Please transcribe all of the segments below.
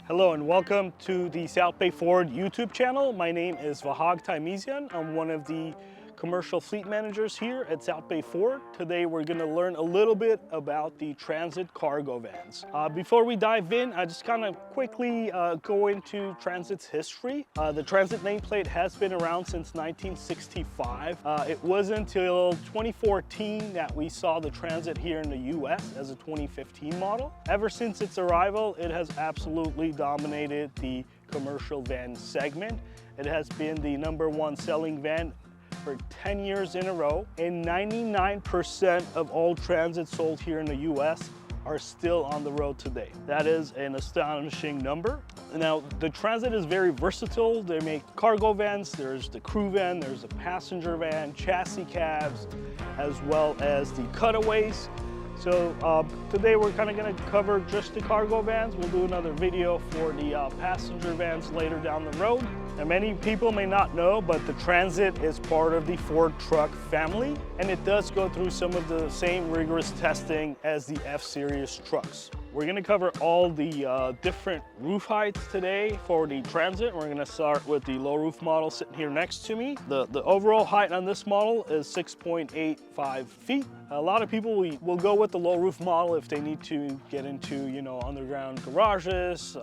Hello and welcome to the South Bay Ford YouTube channel. My name is Vahag Taimizian. I'm one of the commercial fleet managers here at South Bay Ford. Today we're going to learn a little bit about the Transit cargo vans. Before we dive in, I just kind of quickly go into Transit's history. The Transit nameplate has been around since 1965. It wasn't until 2014 that we saw the Transit here in the US as a 2015 model. Ever since its arrival, it has absolutely dominated the commercial van segment. It has been the #1 selling van for 10 years in a row, and 99% of all Transits sold here in the US are still on the road today. That is an astonishing number. Now, the Transit is very versatile. They make cargo vans, there's the crew van, there's a passenger van, chassis cabs, as well as the cutaways. So today we're kind of going to cover just the cargo vans. We'll do another video for the passenger vans later down the road. And many people may not know, but the Transit is part of the Ford truck family, and it does go through some of the same rigorous testing as the F-Series trucks. We're going to cover all the different roof heights today for the Transit. We're going to start with the low roof model sitting here next to me. The overall height on this model is 6.85 feet. A lot of people will go with the low roof model if they need to get into, underground garages,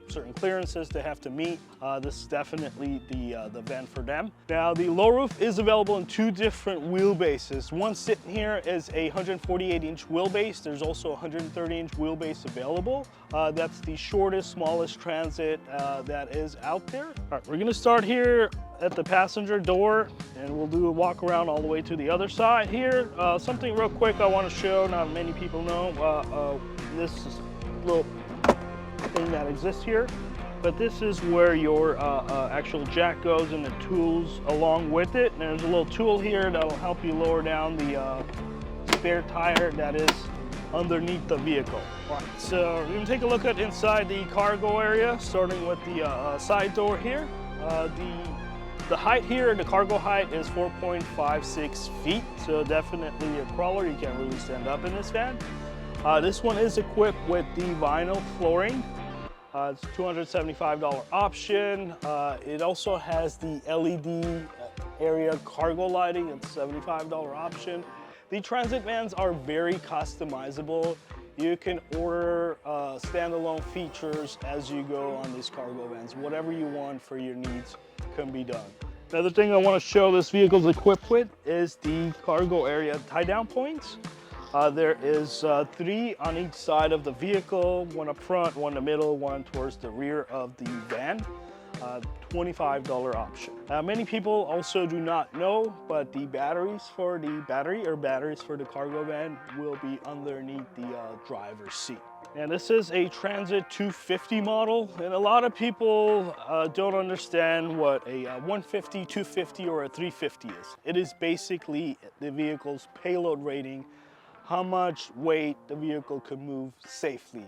certain clearances they have to meet. This is definitely the van for them. Now, the low roof is available in two different wheelbases. One sitting here is a 148-inch wheelbase. There's also a 130-inch wheelbase available. That's the shortest, smallest Transit that is out there. All right, we're gonna start here at the passenger door, and we'll do a walk around all the way to the other side here. Something real quick I want to show, not many people know, this is a little thing that exists here, but this is where your actual jack goes and the tools along with it. And there's a little tool here that'll help you lower down the spare tire that is underneath the vehicle. All right, so we're gonna take a look at inside the cargo area, starting with the side door here. The height here, the cargo height is 4.56 feet, so definitely a crawler. You can't really stand up in this van. This one is equipped with the vinyl flooring. It's a $275 option. It also has the LED area cargo lighting. It's a $75 option. The Transit vans are very customizable. You can order standalone features as you go on these cargo vans. Whatever you want for your needs can be done. Another thing I want to show this vehicle is equipped with is the cargo area tie-down points. There is 3 on each side of the vehicle, one up front, one in the middle, one towards the rear of the van. $25 option. Many people also do not know, but the batteries for the batteries for the cargo van will be underneath the driver's seat. And this is a Transit 250 model, and a lot of people don't understand what a 150, 250, or a 350 is. It is basically the vehicle's payload rating, how much weight the vehicle can move safely.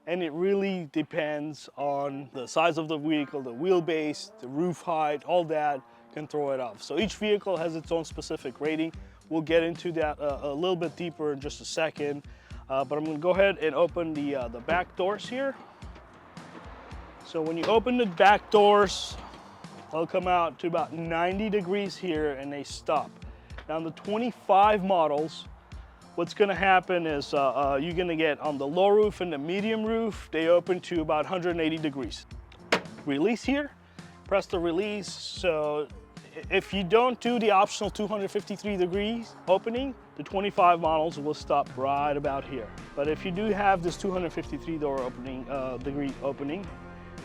And it really depends on the size of the vehicle, the wheelbase, the roof height, all that can throw it off. So each vehicle has its own specific rating. We'll get into that a little bit deeper in just a second. But I'm gonna go ahead and open the back doors here. So when you open the back doors, they'll come out to about 90 degrees here and they stop. Now on the 25 models, what's gonna happen is you're gonna get on the low roof and the medium roof, they open to about 180 degrees. Release here, press the release. So if you don't do the optional 253 degrees opening, the 25 models will stop right about here. But if you do have this 253 degree opening,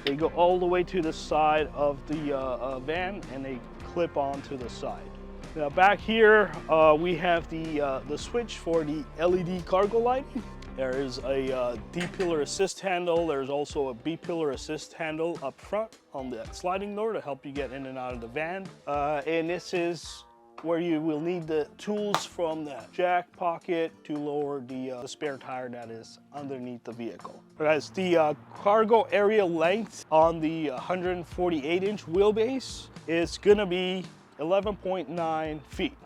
they go all the way to the side of the van and they clip onto the side. Now back here, we have the switch for the LED cargo lighting. There is a D-pillar assist handle. There's also a B-pillar assist handle up front on that sliding door to help you get in and out of the van. And this is where you will need the tools from the jack pocket to lower the spare tire that is underneath the vehicle. Guys, the cargo area length on the 148-inch wheelbase is gonna be 11.9 feet.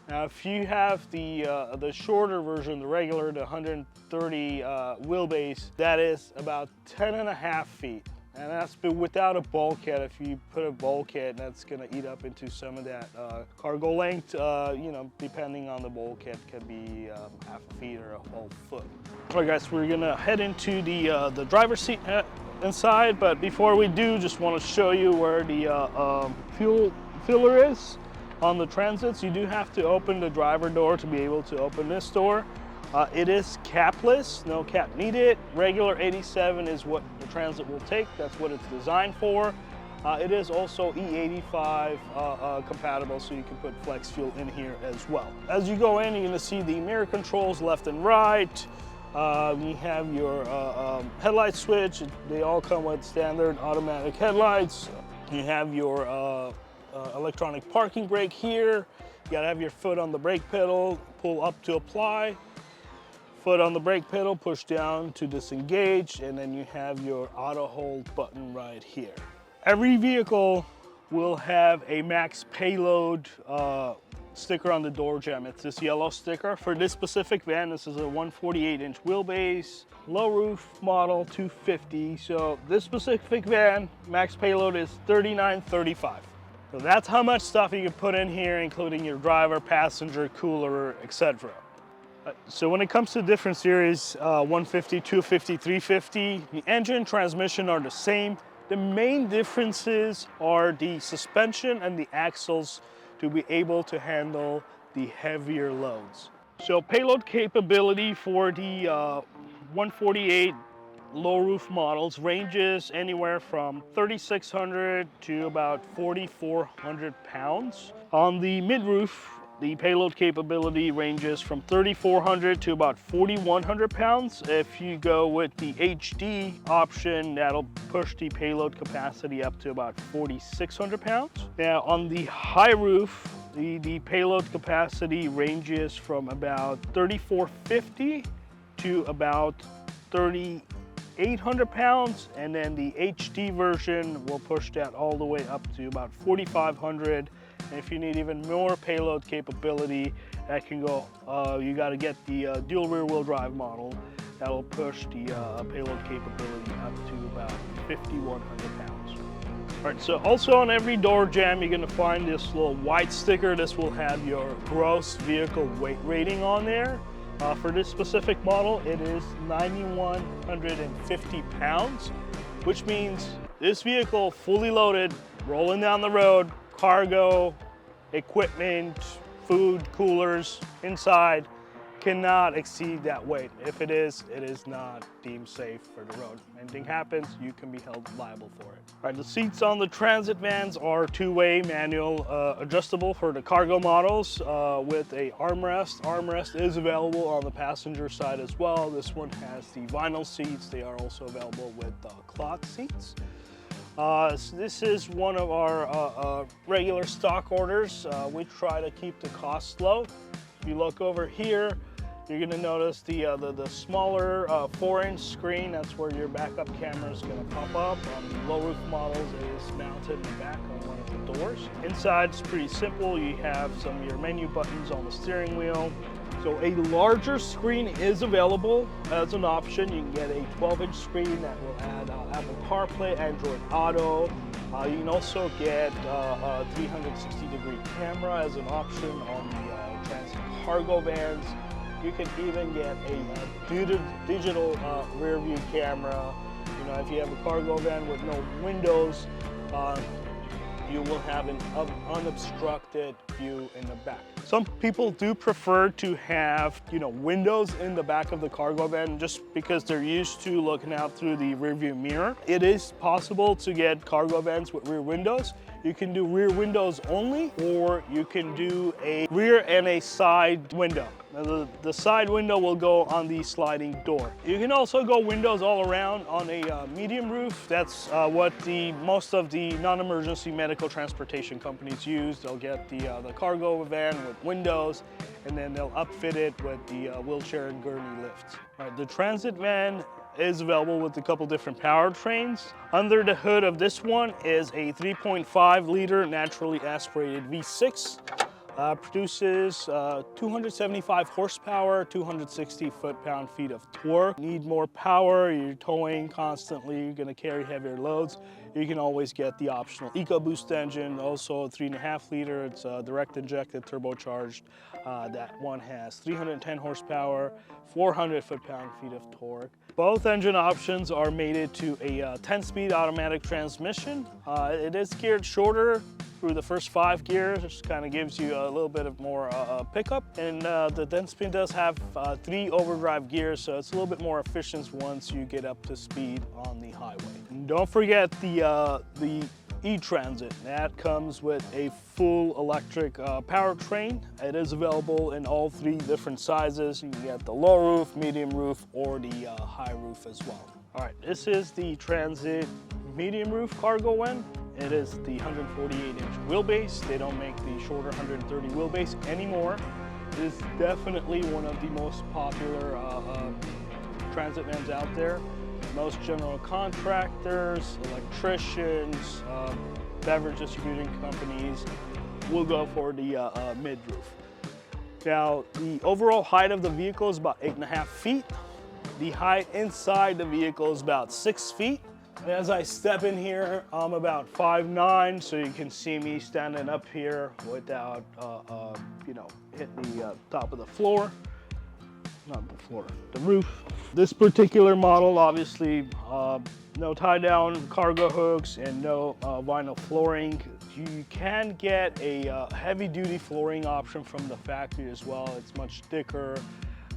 Now, if you have the shorter version, the regular, the 130 wheelbase, that is about 10.5 feet. And that's without a bulkhead. If you put a bulkhead, that's gonna eat up into some of that cargo length. You know, depending on the bulkhead, could be half a feet or a whole foot. All right, guys, we're gonna head into the driver's seat inside. But before we do, just want to show you where the fuel filler is. On the Transits, you do have to open the driver door to be able to open this door. It is capless, no cap needed. Regular 87 is what the Transit will take. That's what it's designed for. It is also E85 compatible, so you can put flex fuel in here as well. As you go in, you're gonna see the mirror controls left and right. You have your headlight switch. They all come with standard automatic headlights. You have your electronic parking brake here. You gotta have your foot on the brake pedal, pull up to apply. Foot on the brake pedal, push down to disengage, and then you have your auto hold button right here. Every vehicle will have a max payload sticker on the door jamb. It's this yellow sticker. For this specific van, this is a 148-inch wheelbase, low roof model 250. So this specific van, max payload is 3935. So that's how much stuff you can put in here, including your driver, passenger, cooler, etc. So when it comes to different series, 150, 250, 350, the engine and transmission are the same. The main differences are the suspension and the axles to be able to handle the heavier loads. So payload capability for the 148 low roof models ranges anywhere from 3,600 to about 4,400 pounds. On the mid roof, the payload capability ranges from 3,400 to about 4,100 pounds. If you go with the HD option, that'll push the payload capacity up to about 4,600 pounds. Now on the high roof, the payload capacity ranges from about 3,450 to about 3,800 pounds, and then the HD version will push that all the way up to about 4,500. And if you need even more payload capability, that can go, you got to get the dual rear wheel drive model. That'll push the payload capability up to about 5,100 pounds. All right, so also on every door jamb, you're gonna find this little white sticker. This will have your gross vehicle weight rating on there. For this specific model, it is 9,150 pounds, which means this vehicle fully loaded, rolling down the road, cargo, equipment, food, coolers inside, cannot exceed that weight. If it is not deemed safe for the road. Anything happens, you can be held liable for it. All right, the seats on the Transit vans are two-way manual adjustable for the cargo models with a armrest. Armrest is available on the passenger side as well. This one has the vinyl seats. They are also available with cloth seats. This is one of our regular stock orders. We try to keep the costs low. If you look over here, you're gonna notice the smaller 4-inch screen. That's where your backup camera is gonna pop up. On the low roof models, it is mounted in the back on one of the doors. Inside, it's pretty simple. You have some of your menu buttons on the steering wheel. So a larger screen is available as an option. You can get a 12-inch screen that will add Apple CarPlay, Android Auto. You can also get a 360-degree camera as an option on the Transit cargo vans. You can even get a digital rear view camera. You know, if you have a cargo van with no windows, you will have an unobstructed view in the back. Some people do prefer to have, you know, windows in the back of the cargo van just because they're used to looking out through the rear view mirror. It is possible to get cargo vans with rear windows. You can do rear windows only, or you can do a rear and a side window. Now, the side window will go on the sliding door. You can also go windows all around on a medium roof. That's what most of the non-emergency medical transportation companies use. They'll get the cargo van with windows, and then they'll upfit it with the wheelchair and gurney lift. All right, the Transit van is available with a couple different powertrains. Under the hood of this one is a 3.5 liter naturally aspirated V6. Produces 275 horsepower, 260 foot-pound-feet of torque. Need more power, you're towing constantly, you're gonna carry heavier loads. You can always get the optional EcoBoost engine, also a 3.5 liter. It's direct injected, turbocharged. That one has 310 horsepower, 400 foot-pound-feet of torque. Both engine options are mated to a 10-speed automatic transmission. It is geared shorter through the first 5 gears, which kind of gives you a little bit of more pickup. And the 10-speed does have 3 overdrive gears, so it's a little bit more efficient once you get up to speed on the highway. And don't forget the E-Transit. That comes with a full electric powertrain. It is available in all 3 different sizes. You can get the low roof, medium roof, or the high roof as well. All right, this is the Transit medium roof cargo van. It is the 148-inch wheelbase. They don't make the shorter 130 wheelbase anymore. It is definitely one of the most popular transit vans out there. Most general contractors, electricians, beverage distributing companies will go for the mid-roof. Now, the overall height of the vehicle is about 8.5 feet. The height inside the vehicle is about 6 feet. And as I step in here, I'm about 5'9", so you can see me standing up here without, hitting the top of the floor. Not the floor, the roof. This particular model, obviously, no tie-down cargo hooks and no vinyl flooring. You can get a heavy-duty flooring option from the factory as well. It's much thicker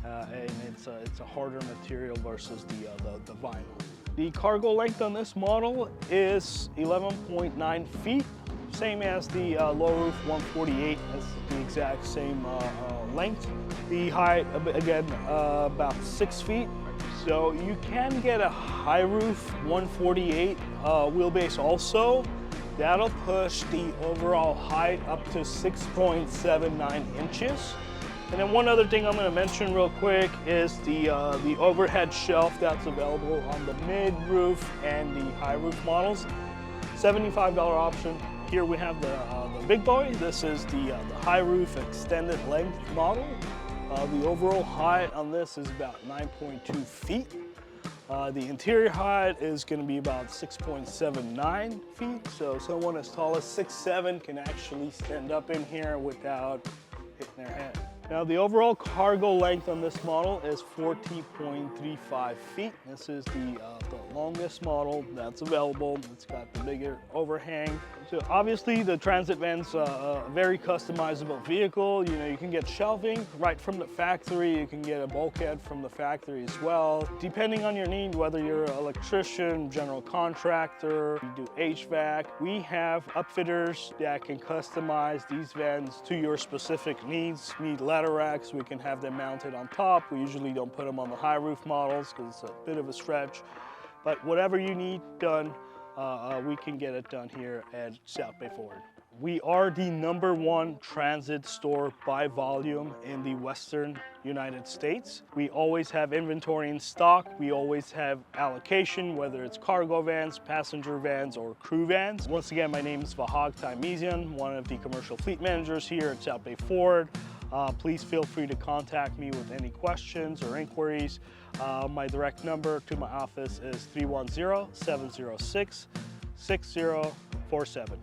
and it's a harder material versus the vinyl. The cargo length on this model is 11.9 feet, same as the low roof 148. That's the exact same length. The height, again, about 6 feet. So you can get a high roof 148 wheelbase also. That'll push the overall height up to 6.79 inches. And then one other thing I'm going to mention real quick is the overhead shelf that's available on the mid-roof and the high-roof models. $75 option. Here we have the big boy. This is the high-roof extended length model. The overall height on this is about 9.2 feet. The interior height is going to be about 6.79 feet. So someone as tall as 6'7" can actually stand up in here without hitting their head. Now the overall cargo length on this model is 40.35 feet. This is the longest model that's available. It's got the bigger overhang. So obviously the Transit van's a very customizable vehicle. You know, you can get shelving right from the factory. You can get a bulkhead from the factory as well. Depending on your need, whether you're an electrician, general contractor, you do HVAC, we have upfitters that can customize these vans to your specific needs. Need ladder racks, we can have them mounted on top. We usually don't put them on the high roof models because it's a bit of a stretch. But whatever you need done, we can get it done here at South Bay Ford. We are the #1 transit store by volume in the Western United States. We always have inventory in stock. We always have allocation, whether it's cargo vans, passenger vans, or crew vans. Once again, my name is Vahag Taimesian, one of the commercial fleet managers here at South Bay Ford. Please feel free to contact me with any questions or inquiries. My direct number to my office is 310-706-6047.